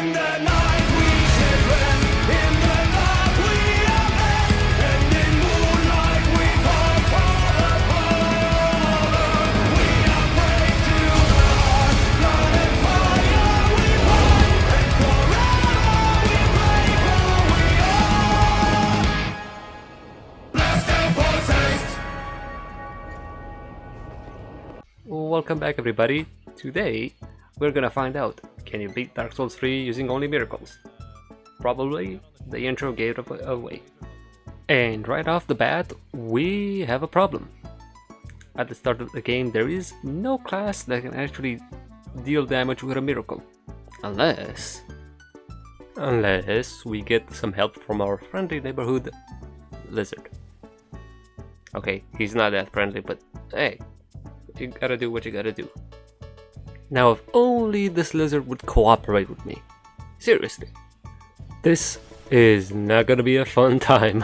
In the night we shed rest, in the dark we are best, and in moonlight we fight for the Father. We are brave to the heart, blood and fire we fight, and forever we pray for we are blessed and possessed. Welcome back, everybody. Today we're gonna find out, can you beat Dark Souls 3 using only miracles? Probably the intro gave it away. And right off the bat, we have a problem. At the start of the game, there is no class that can actually deal damage with a miracle. Unless we get some help from our friendly neighborhood lizard. Okay, he's not that friendly, but hey, you gotta do what you gotta do. Now, if only this lizard would cooperate with me. Seriously. This is not gonna be a fun time.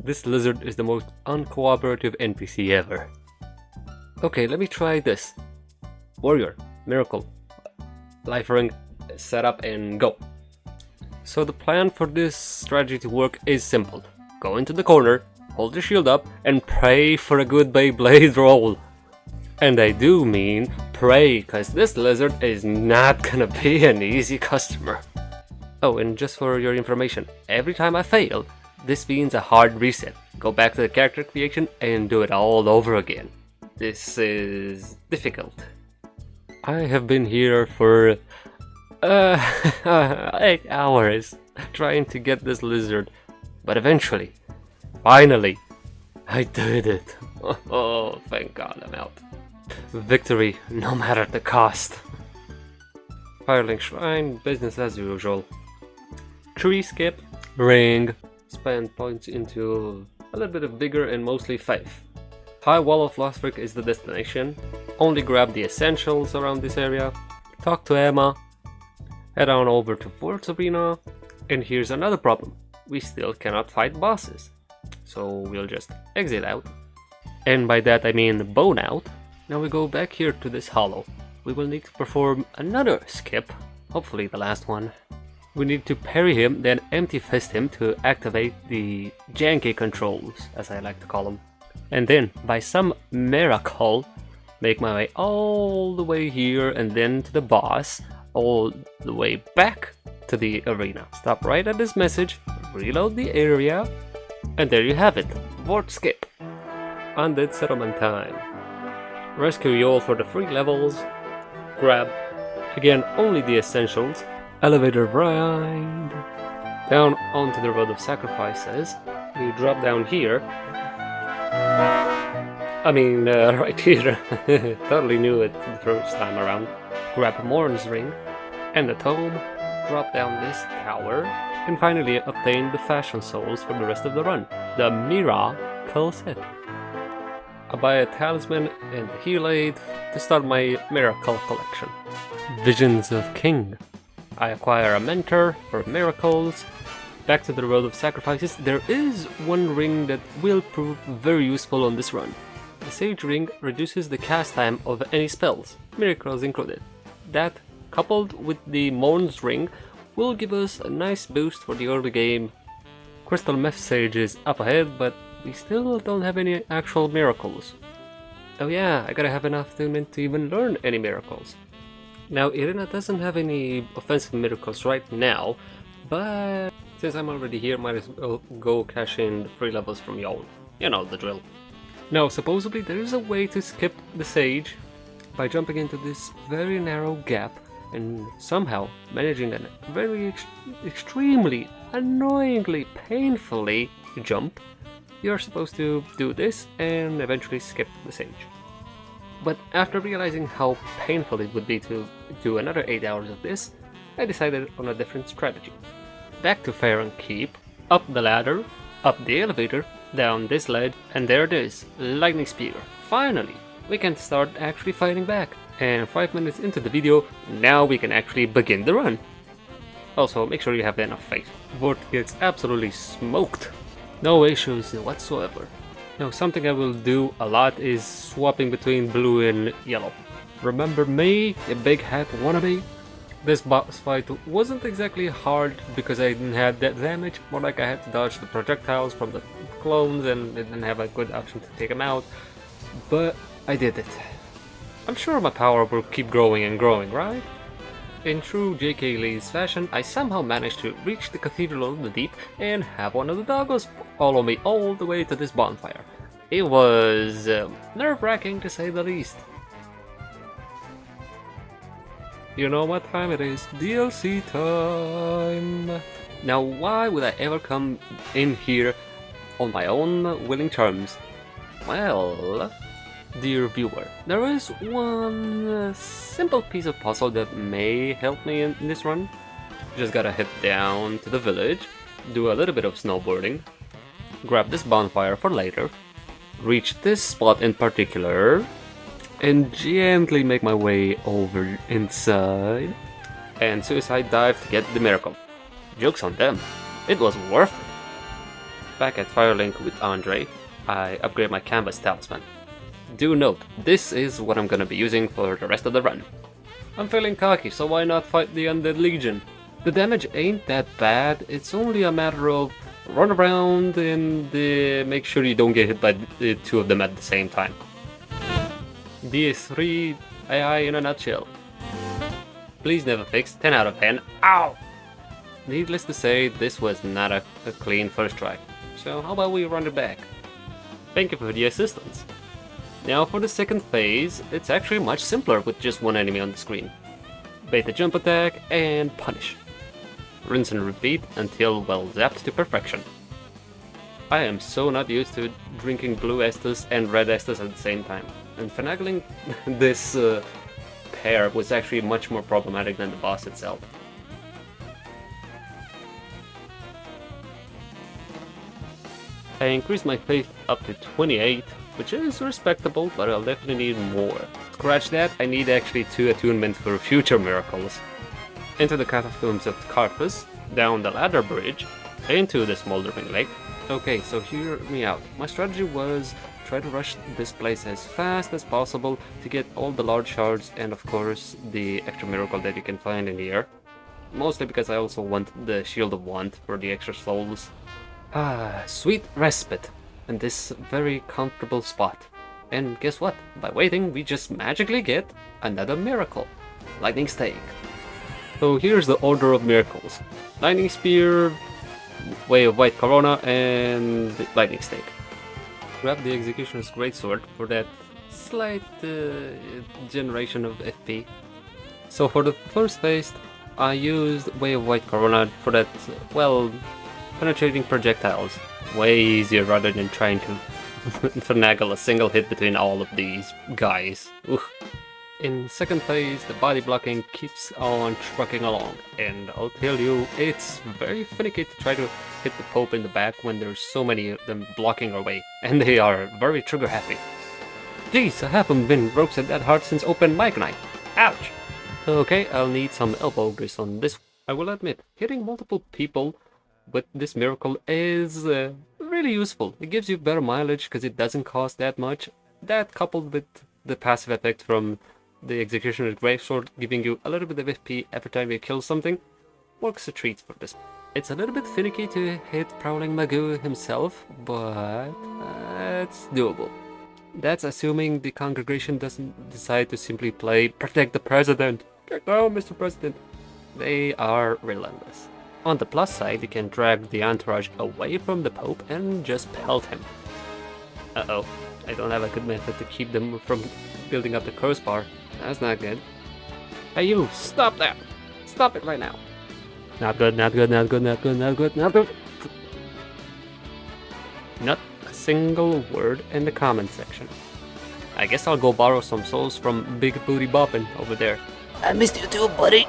This lizard is the most uncooperative NPC ever. Okay, let me try this. Warrior, miracle, life ring, set up and go. So the plan for this strategy to work is simple. Go into the corner, hold your shield up, and pray for a good Beyblade roll. And I do mean pray, cause this lizard is not gonna be an easy customer. Oh, and just for your information, every time I fail, this means a hard reset. Go back to the character creation and do it all over again. This is difficult. I have been here for 8 hours trying to get this lizard, but eventually, finally, I did it. Oh, thank God I'm out. Victory, no matter the cost. Firelink Shrine, business as usual. Tree skip, ring, spend points into a little bit of vigor and mostly faith. High Wall of Lothric is the destination. Only grab the essentials around this area. Talk to Emma. Head on over to Fort's Arena. And here's another problem. We still cannot fight bosses. So we'll just exit out. And by that I mean bone out. Now we go back here to this hollow. We will need to perform another skip, hopefully the last one. We need to parry him, then empty fist him to activate the janky controls, as I like to call them. And then, by some miracle, make my way all the way here and then to the boss, all the way back to the arena. Stop right at this message, reload the area, and there you have it, Vort skip. Undead settlement time. Rescue you all for the free levels. Grab, again, only the essentials. Elevator grind. Down onto the road of sacrifices. You drop down here. Right here. Totally knew it the first time around. Grab Morn's ring and the tome. Drop down this tower. And finally obtain the fashion souls for the rest of the run. The Miracle set. I buy a talisman and a heal aid to start my miracle collection. Visions of King. I acquire a mentor for miracles. Back to the road of sacrifices. There is one ring that will prove very useful on this run. The Sage ring reduces the cast time of any spells, miracles included. That, coupled with the Morn's ring, will give us a nice boost for the early game. Crystal Meth Sage is up ahead, but we still don't have any actual miracles. Oh yeah, I gotta have enough to even learn any miracles. Now, Irina doesn't have any offensive miracles right now, but since I'm already here, might as well go cash in the free levels from y'all. You know the drill. Now, supposedly there is a way to skip the Sage by jumping into this very narrow gap and somehow managing a very extremely, annoyingly, painfully jump. You're supposed to do this and eventually skip the Sage. But after realizing how painful it would be to do another 8 hours of this, I decided on a different strategy. Back to Faron Keep, up the ladder, up the elevator, down this ledge, and there it is, Lightning Spear. Finally, we can start actually fighting back. And 5 minutes into the video, now we can actually begin the run. Also, make sure you have enough faith. Vort gets absolutely smoked. No issues whatsoever. Now, something I will do a lot is swapping between blue and yellow. Remember me, a big hat wannabe? This boss fight wasn't exactly hard because I didn't have that damage, more like I had to dodge the projectiles from the clones and didn't have a good option to take them out, but I did it. I'm sure my power will keep growing and growing, right? In true J.K. Lee's fashion, I somehow managed to reach the Cathedral of the Deep and have one of the doggos follow me all the way to this bonfire. It was nerve-wracking to say the least. You know what time it is? DLC time! Now why would I ever come in here on my own willing terms? Well, dear viewer, there is one simple piece of puzzle that may help me in this run. Just gotta head down to the village, do a little bit of snowboarding, grab this bonfire for later, reach this spot in particular, and gently make my way over inside, and suicide dive to get the miracle. Joke's on them, it was worth it. Back at Firelink with Andre, I upgrade my canvas talisman. Do note, this is what I'm gonna be using for the rest of the run. I'm feeling cocky, so why not fight the Undead Legion? The damage ain't that bad, it's only a matter of run around and make sure you don't get hit by the two of them at the same time. DS3 AI in a nutshell. Please never fix, 10 out of 10. Ow! Needless to say, this was not a clean first try, so how about we run it back? Thank you for the assistance. Now for the second phase, it's actually much simpler with just one enemy on the screen. Bait the jump attack and punish. Rinse and repeat until well zapped to perfection. I am so not used to drinking blue Estus and red Estus at the same time, and finagling this pair was actually much more problematic than the boss itself. I increased my faith up to 28, which is respectable, but I'll definitely need more. Scratch that, I need actually 2 attunements for future miracles. Into the catacombs of Carthus, down the ladder bridge, into the smoldering lake. Okay, so hear me out. My strategy was try to rush this place as fast as possible to get all the large shards and of course the extra miracle that you can find in here. Mostly because I also want the Shield of Want for the extra souls. Ah, sweet respite in this very comfortable spot. And guess what? By waiting, we just magically get another miracle. Lightning Stake. So here's the order of miracles. Lightning Spear, Way of White Corona, and Lightning Stake. Grab the Executioner's Greatsword for that slight generation of FP. So for the first phase, I used Way of White Corona for that, well, penetrating projectiles. Way easier rather than trying to finagle a single hit between all of these guys. Oof. In second phase, the body blocking keeps on trucking along, and I'll tell you, it's very finicky to try to hit the Pope in the back when there's so many of them blocking our way, and they are very trigger happy. Jeez, I haven't been roasted that hard since open mic night. Ouch! Okay, I'll need some elbow grease on this. I will admit, hitting multiple people with this miracle is really useful. It gives you better mileage because it doesn't cost that much. That coupled with the passive effect from the Executioner's Greatsword giving you a little bit of FP every time you kill something works a treat for this. It's a little bit finicky to hit Prowling Magoo himself, but it's doable. That's assuming the congregation doesn't decide to simply play Protect the President. Get down, Mr. President. They are relentless. On the plus side, you can drag the entourage away from the Pope and just pelt him. Uh-oh, I don't have a good method to keep them from building up the curse bar. That's not good. Hey you, stop that! Stop it right now. Not good, not good, not good, not good, not good, not good. Not a single word in the comment section. I guess I'll go borrow some souls from Big Booty Boppin' over there. I missed you too, buddy.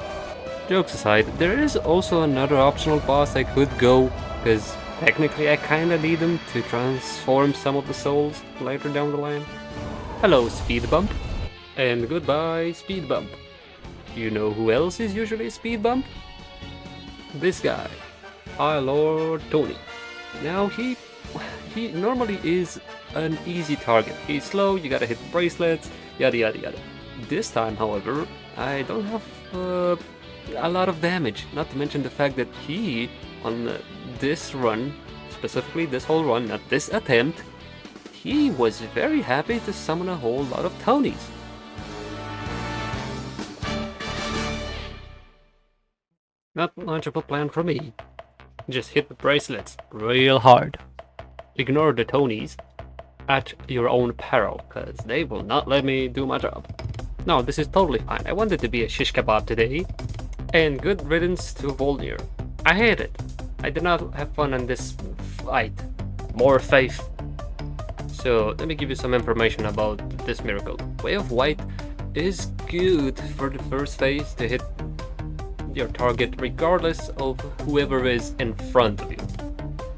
Jokes aside, there is also another optional boss I could go, because technically I kinda need them to transform some of the souls later down the line. Hello, Speed Bump. And goodbye, Speed Bump. You know who else is usually Speed Bump? This guy, High Lord Tony. Now he normally is an easy target. He's slow, you gotta hit the bracelets, yada yada yada. This time, however, I don't have a lot of damage. Not to mention the fact that he, on this run, specifically this whole run, not this attempt, he was very happy to summon a whole lot of Tonys. Not much of a plan for me. Just hit the bracelets real hard. Ignore the Tonys at your own peril, cause they will not let me do my job. No, this is totally fine. I wanted to be a shish kebab today. And good riddance to Volnir. I hate it. I did not have fun on this fight. More faith. So let me give you some information about this miracle. Way of White is good for the first phase to hit your target regardless of whoever is in front of you.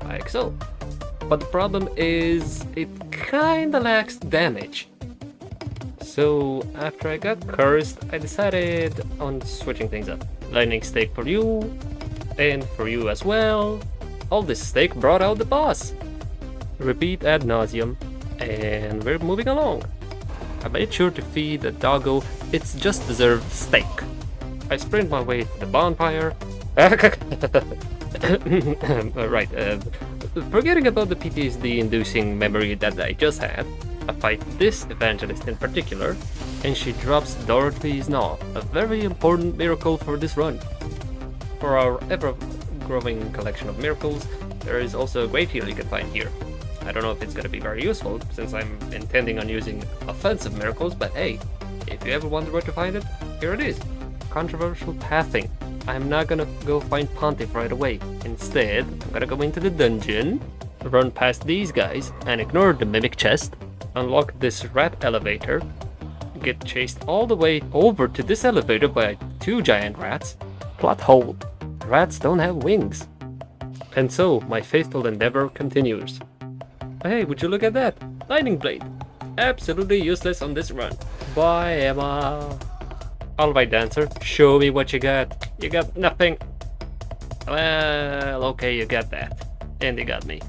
Like so. But the problem is it kinda lacks damage. So after I got cursed, I decided on switching things up. Lightning Stake for you, and for you as well. All this stake brought out the boss. Repeat ad nauseum, and we're moving along. I made sure to feed the doggo its just deserved steak. I sprint my way to the bonfire. Right, forgetting about the PTSD-inducing memory that I just had, I fight this evangelist in particular, and she drops Dorothy's Gnaw, a very important miracle for this run. For our ever-growing collection of miracles, there is also a great heal you can find here. I don't know if it's gonna be very useful, since I'm intending on using offensive miracles, but hey, if you ever wonder where to find it, here it is. Controversial pathing. I'm not gonna go find Pontiff right away. Instead, I'm gonna go into the dungeon, run past these guys, and ignore the mimic chest, unlock this rat elevator, get chased all the way over to this elevator by 2 giant rats. Plot hole. Rats don't have wings. And so, my faithful endeavor continues. Hey, would you look at that? Lightning Blade. Absolutely useless on this run. Bye, Emma. Alright, Dancer, show me what you got. You got nothing. Well, okay, you got that. And you got me.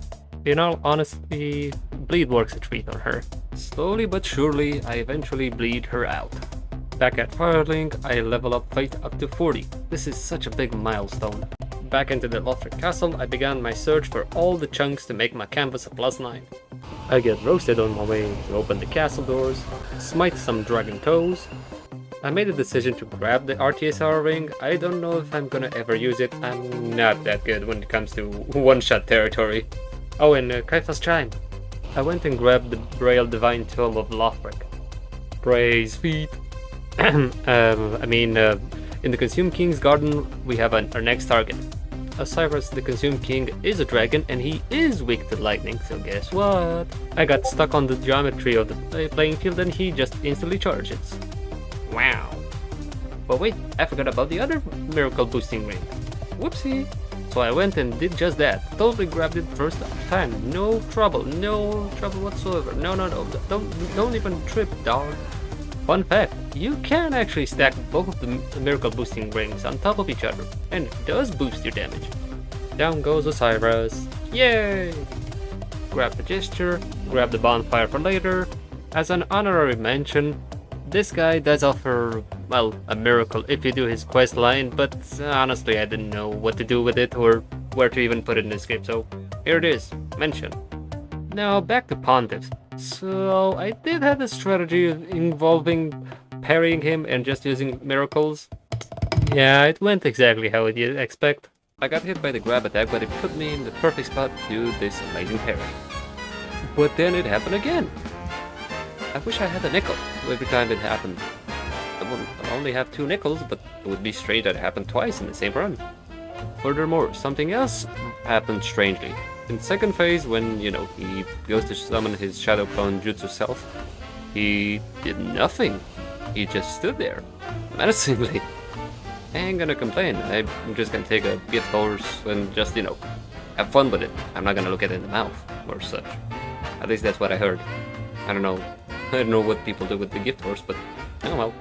In all honesty, bleed works a treat on her. Slowly but surely, I eventually bleed her out. Back at Firelink, I level up Faith up to 40. This is such a big milestone. Back into the Lothric Castle, I began my search for all the chunks to make my canvas a +9. I get roasted on my way to open the castle doors, smite some dragon toes. I made a decision to grab the RTSR ring. I don't know if I'm gonna ever use it. I'm not that good when it comes to one-shot territory. Oh, and Kaifa's Chime. I went and grabbed the Braille Divine Tome of Lothric. Praise feet. In the Consume King's Garden, we have our next target. Osiris the Consume King is a dragon, and he is weak to lightning, so guess what? I got stuck on the geometry of the playing field, and he just instantly charges. Wow. But wait, I forgot about the other miracle boosting ring. Whoopsie. So I went and did just that. Totally grabbed it first time. No trouble whatsoever. No, don't even trip, dog. Fun fact, you can actually stack both of the miracle boosting rings on top of each other, and it does boost your damage. Down goes Osiris. Yay! Grab the gesture, grab the bonfire for later. As an honorary mention, this guy does offer, well, a miracle if you do his quest line, but honestly I didn't know what to do with it or where to even put it in the script, so here it is, mention. Now back to Pontiffs. So I did have a strategy involving parrying him and just using miracles. Yeah, it went exactly how you'd expect. I got hit by the grab attack, but it put me in the perfect spot to do this amazing parry. But then it happened again. I wish I had a nickel every time it happened. I would only have 2 nickels, but it would be straight that it happened twice in the same run. Furthermore, something else happened strangely. In second phase, when, he goes to summon his Shadow Clone Jutsu self, he did nothing. He just stood there, menacingly. I ain't gonna complain. I'm just gonna take a gift horse and just, have fun with it. I'm not gonna look at it in the mouth or such. At least that's what I heard. I don't know what people do with the gift horse, but oh well.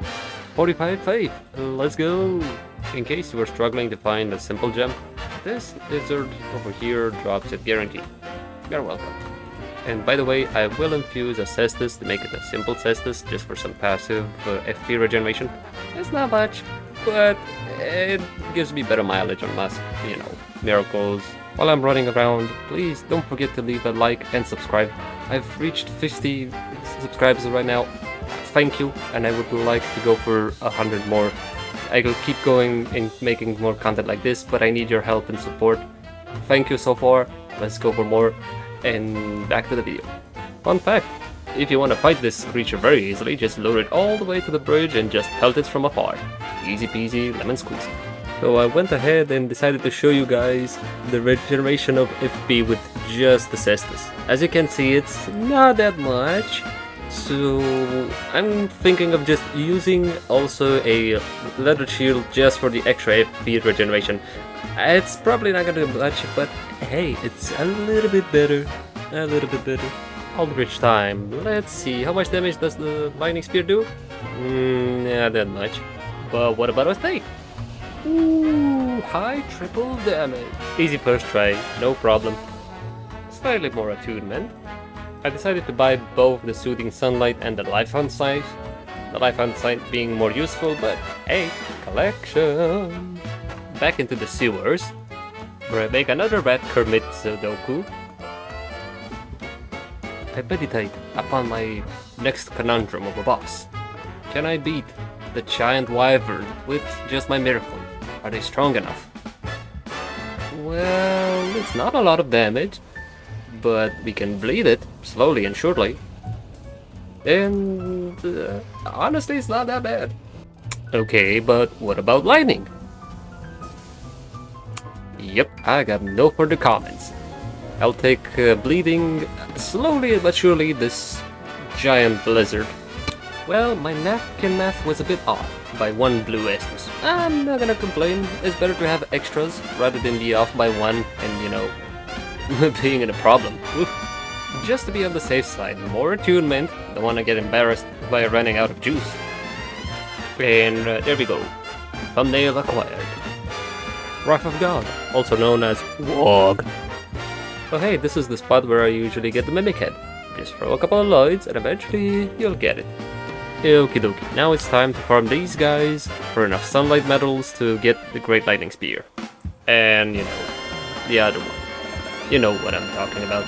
45 faith, let's go! In case you were struggling to find a simple gem, this lizard over here drops it guaranteed. You're welcome. And by the way, I will infuse a Cestus to make it a simple Cestus just for some passive FP regeneration. It's not much, but it gives me better mileage on my, miracles. While I'm running around, please don't forget to leave a like and subscribe. I've reached 50 subscribers right now. Thank you, and I would like to go for 100 more. I will keep going and making more content like this, but I need your help and support. Thank you so far. Let's go for more, and back to the video. Fun fact, if you want to fight this creature very easily, just lure it all the way to the bridge and just pelt it from afar. Easy peasy, lemon squeezy. So I went ahead and decided to show you guys the regeneration of FP with just the cestus. As you can see, it's not that much. So I'm thinking of just using also a leather shield just for the extra FP regeneration. It's probably not gonna do much, but hey, it's a little bit better. A little bit better. Aldrich time. Let's see, how much damage does the lightning spear do? Not that much. But what about a stake? Ooh, high triple damage. Easy first try, no problem. Slightly more attunement. I decided to buy both the Soothing Sunlight and the Lifeline Sight. The Lifeline Sight being more useful, but hey, collection! Back into the sewers, where I make another Rat Kermit Sudoku. I meditate upon my next conundrum of a boss. Can I beat the giant wyvern with just my miracle? Are they strong enough? Well, it's not a lot of damage, but we can bleed it slowly and surely. And honestly, it's not that bad. Okay, but what about lightning? Yep, I got no further comments. I'll take bleeding slowly but surely this giant blizzard. Well, my napkin math was a bit off by one blue Estus. I'm not gonna complain. It's better to have extras rather than be off by one and, being in a problem. Oof. Just to be on the safe side, more attunement. Don't want to get embarrassed by running out of juice. And there we go. Thumbnail acquired. Wrath of God, also known as Wog. Oh hey, this is the spot where I usually get the Mimic Head. Just throw a couple of lloyds and eventually you'll get it. Okie dokie, now it's time to farm these guys for enough sunlight medals to get the Great Lightning Spear. And, the other one. You know what I'm talking about.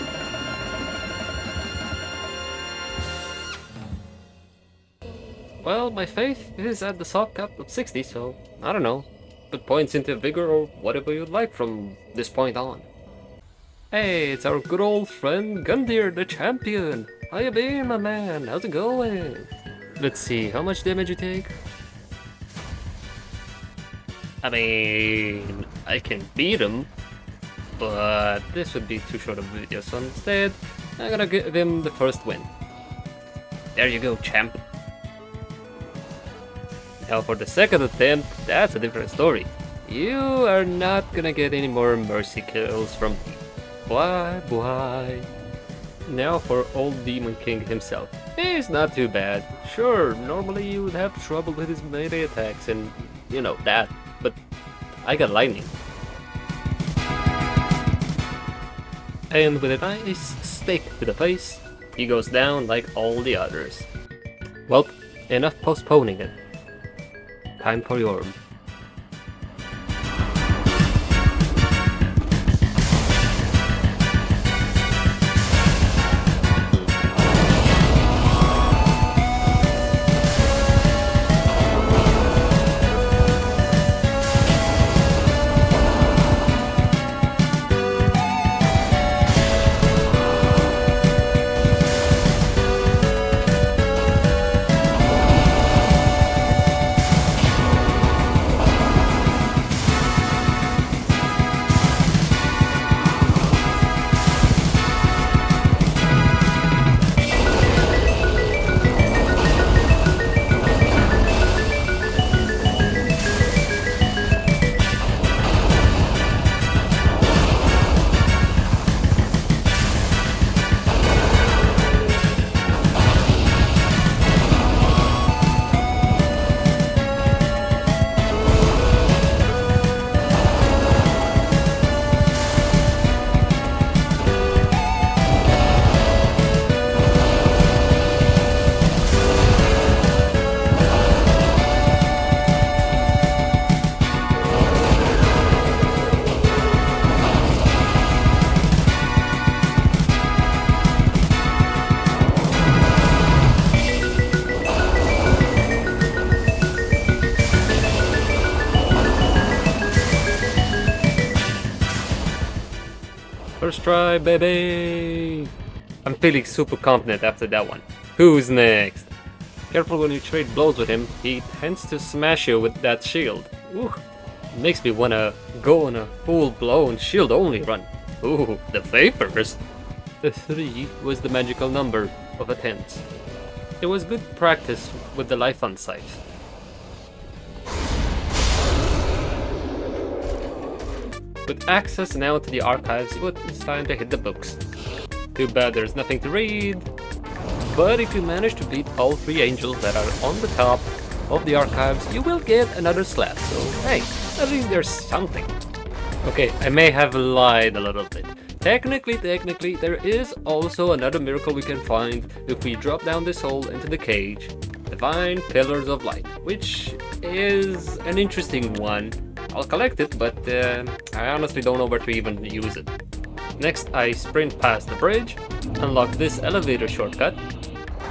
Well, my faith is at the soft cap of 60, so I don't know. Put points into vigor or whatever you'd like from this point on. Hey, it's our good old friend Gundyr the champion. How you been, my man? How's it going? Let's see, how much damage you take? I mean, I can beat him, but this would be too short of a video, so instead, I'm gonna give him the first win. There you go, champ. Now for the second attempt, that's a different story. You are not gonna get any more mercy kills from me. Why? Now for old Demon King himself. He's not too bad. Sure, normally you would have trouble with his melee attacks and, that, but I got lightning. And with a nice stake to the face, he goes down like all the others. Well, enough postponing it. Time for your First try, baby! I'm feeling super confident after that one. Who's next? Careful when you trade blows with him, he tends to smash you with that shield. Ooh, makes me wanna go on a full-blown shield-only run. Ooh, the vapors! The 3 was the magical number of attempts. It was good practice with the life on site. With access now to the archives, it's time to hit the books. Too bad there's nothing to read, but if you manage to beat all 3 angels that are on the top of the archives, you will get another slab, so hey, at least there's something. Okay, I may have lied a little bit. Technically, there is also another miracle we can find if we drop down this hole into the cage. Divine Pillars of Light, which is an interesting one. I'll collect it, but I honestly don't know where to even use it. Next, I sprint past the bridge, unlock this elevator shortcut,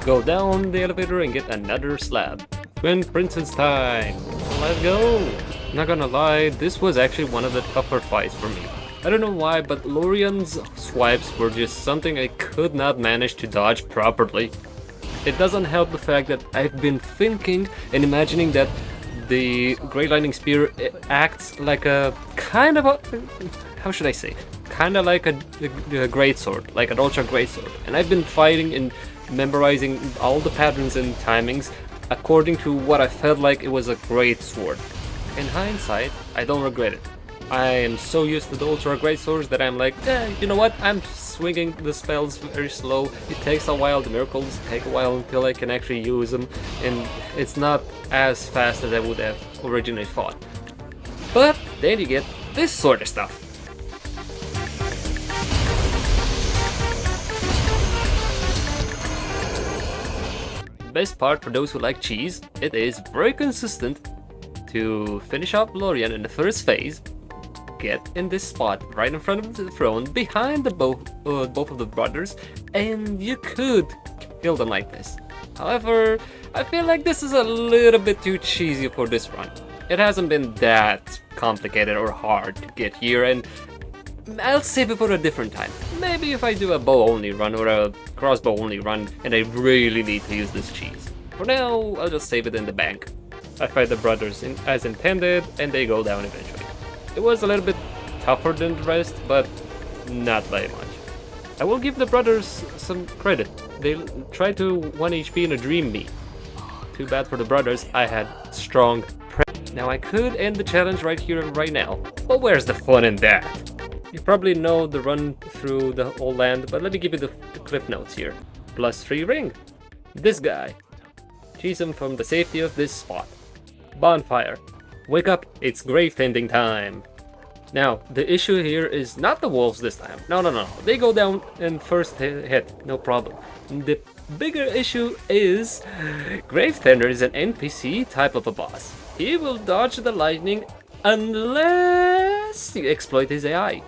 go down the elevator and get another slab. Twin Princess time! Let's go! Not gonna lie, this was actually one of the tougher fights for me. I don't know why, but Lorian's swipes were just something I could not manage to dodge properly. It doesn't help the fact that I've been thinking and imagining that the Great Lightning Spear acts like a kind of a... how should I say? Kinda like a greatsword, like an ultra greatsword. And I've been fighting and memorizing all the patterns and timings according to what I felt like it was a great sword. In hindsight, I don't regret it. I am so used to the ultra greatswords that I'm like, you know what? I'm swinging the spells very slow. It takes a while. The miracles take a while until I can actually use them, and it's not as fast as I would have originally thought. But then you get this sort of stuff. Best part for those who like cheese, it is very consistent to finish up Lorian in the first phase. Get in this spot right in front of the throne behind the both of the brothers, and you could kill them like this. However, I feel like this is a little bit too cheesy for this run. It hasn't been that complicated or hard to get here, and I'll save it for a different time. Maybe if I do a bow only run or a crossbow only run and I really need to use this cheese. For now, I'll just save it in the bank. I fight the brothers as intended, and they go down eventually. It was a little bit tougher than the rest, but not by much. I will give the brothers some credit. They tried to 1 HP in a dream me. Too bad for the brothers, I had strong prep. Now I could end the challenge right here and right now, but where's the fun in that? You probably know the run through the whole land, but let me give you the cliff notes here. +3 ring. This guy. Cheese him from the safety of this spot. Bonfire. Wake up, it's grave tending time. Now, the issue here is not the wolves this time. No. They go down in first hit, no problem. The bigger issue is Grave Tender is an NPC type of a boss. He will dodge the lightning unless you exploit his AI.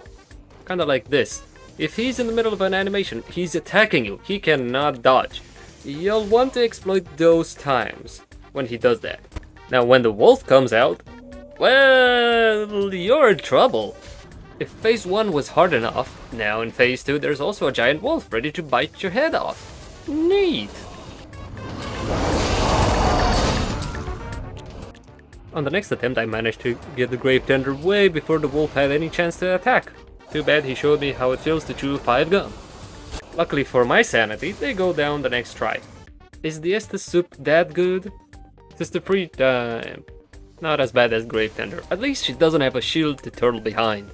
Kinda like this. If he's in the middle of an animation, he's attacking you. He cannot dodge. You'll want to exploit those times when he does that. Now, when the wolf comes out, well, you're in trouble. If phase 1 was hard enough, now in phase 2 there's also a giant wolf ready to bite your head off. Neat! On the next attempt I managed to get the Grave Tender way before the wolf had any chance to attack. Too bad he showed me how it feels to chew 5 gum. Luckily for my sanity, they go down the next try. Is the Estes soup that good? Sister Free time. Not as bad as Grave Tender. At least she doesn't have a shield to turtle behind.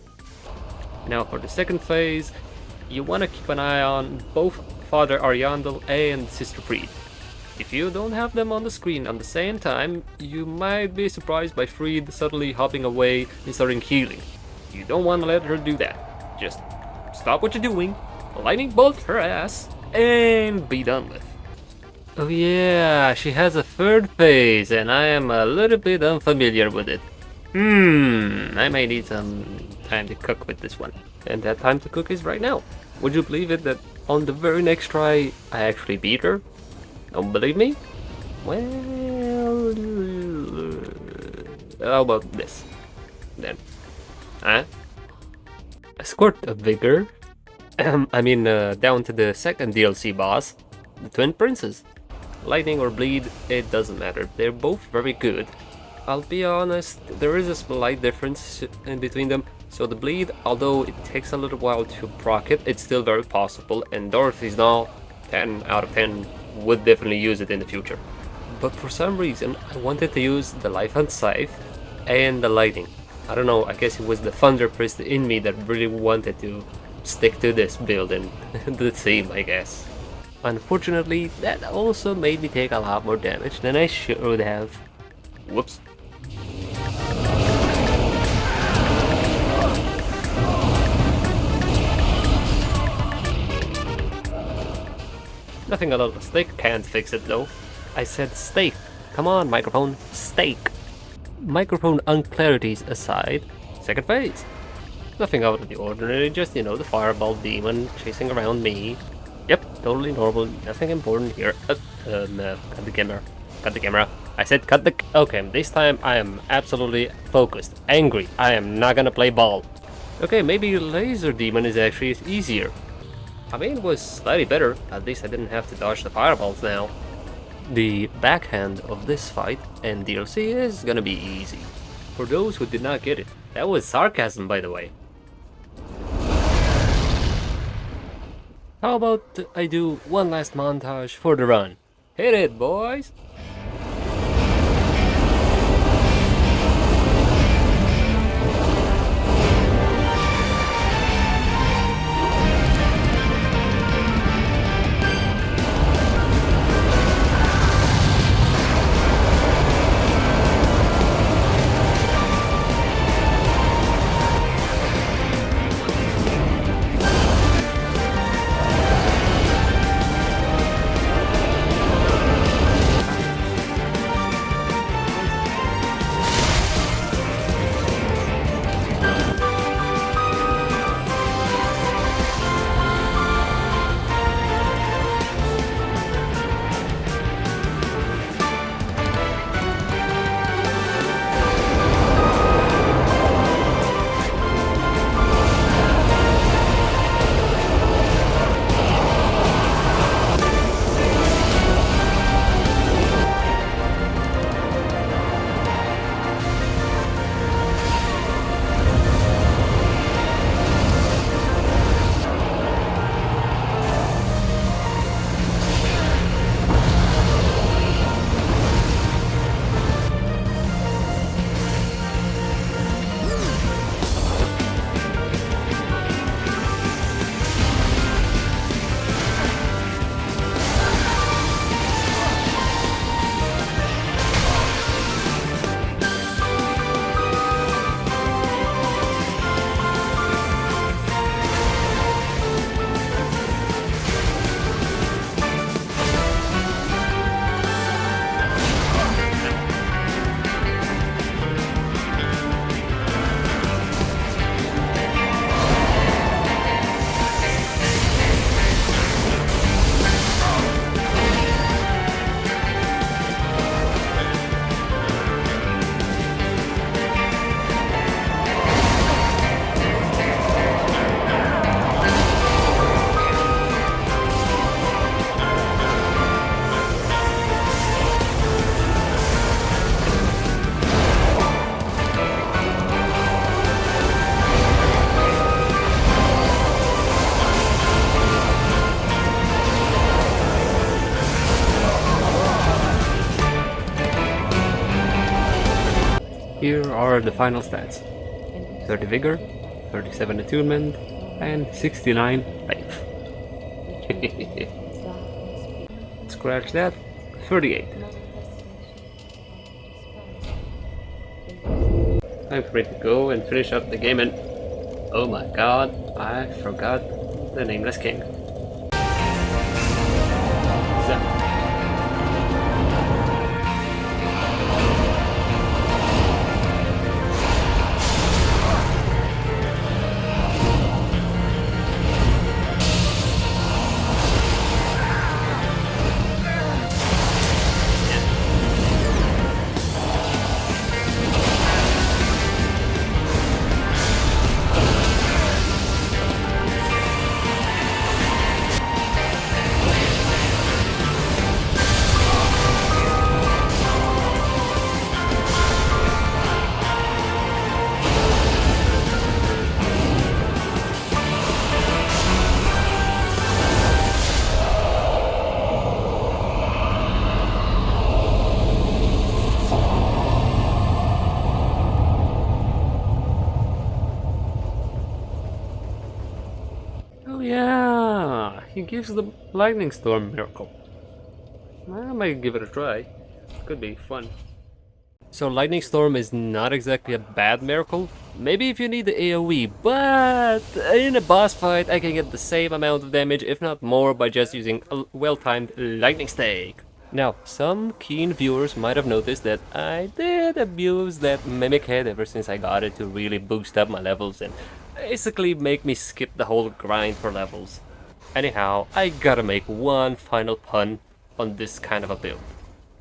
Now for the second phase, you want to keep an eye on both Father Ariandel and Sister Freed. If you don't have them on the screen at the same time, you might be surprised by Freed suddenly hopping away and starting healing. You don't want to let her do that. Just stop what you're doing, lightning bolt her ass, and be done with. Oh yeah, she has a third phase, and I am a little bit unfamiliar with it. I may need some time to cook with this one. And that time to cook is right now. Would you believe it that on the very next try, I actually beat her? Don't believe me? Well, how about this? Then. A squirt of vigor, Down to the second DLC boss, the Twin Princes. Lightning or bleed, it doesn't matter. They're both very good. I'll be honest, there is a slight difference in between them. So the bleed, although it takes a little while to proc it, it's still very possible, and Dorothy's now 10 out of 10 would definitely use it in the future. But for some reason, I wanted to use the Life and Scythe and the Lightning. I don't know, I guess it was the Thunder Priest in me that really wanted to stick to this build and the theme, I guess. Unfortunately, that also made me take a lot more damage than I should have. Whoops. Nothing a little steak can't fix it though. I said steak. Come on, microphone. Steak. Microphone unclarities aside, second phase. Nothing out of the ordinary, just, you know, the fireball demon chasing around me. Yep, totally normal, nothing important here. Cut the camera. Cut the camera. I said cut the... Okay, this time I am absolutely focused. Angry. I am not gonna play ball. Okay, maybe laser demon is actually easier. I mean, it was slightly better. At least I didn't have to dodge the fireballs now. The backhand of this fight and DLC is gonna be easy. For those who did not get it. That was sarcasm, by the way. How about I do one last montage for the run? Hit it, boys! Here are the final stats. 30 Vigor, 37 Attunement, and 69 Life. Scratch that, 38. I'm free to go and finish up the game and... Oh my god, I forgot the Nameless King. Oh yeah, he gives the lightning storm miracle. I might give it a try. Could be fun. So lightning storm is not exactly a bad miracle. Maybe if you need the AoE, but in a boss fight I can get the same amount of damage, if not more, by just using a well-timed lightning stake. Now, some keen viewers might have noticed that I did abuse that mimic head ever since I got it to really boost up my levels and basically make me skip the whole grind for levels. Anyhow, I gotta make one final pun on this kind of a build.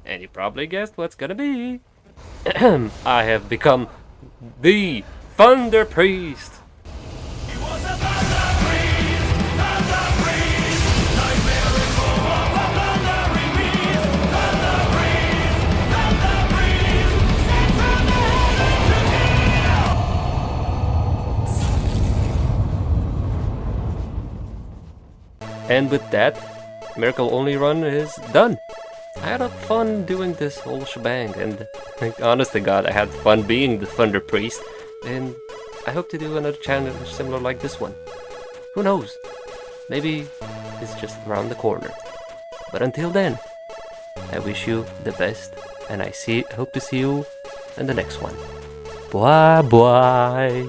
And you probably guessed what's gonna be. I have become the Thunder Priest. He was a thunder priest, nightmare in form of a thundering beast. Thunder priest, sent from the heaven to kill. And with that, Miracle Only Run is done. I had fun doing this whole shebang, and honest to God, I had fun being the Thunder Priest, and I hope to do another challenge similar like this one. Who knows? Maybe it's just around the corner. But until then, I wish you the best, and I hope to see you in the next one. Bye bye!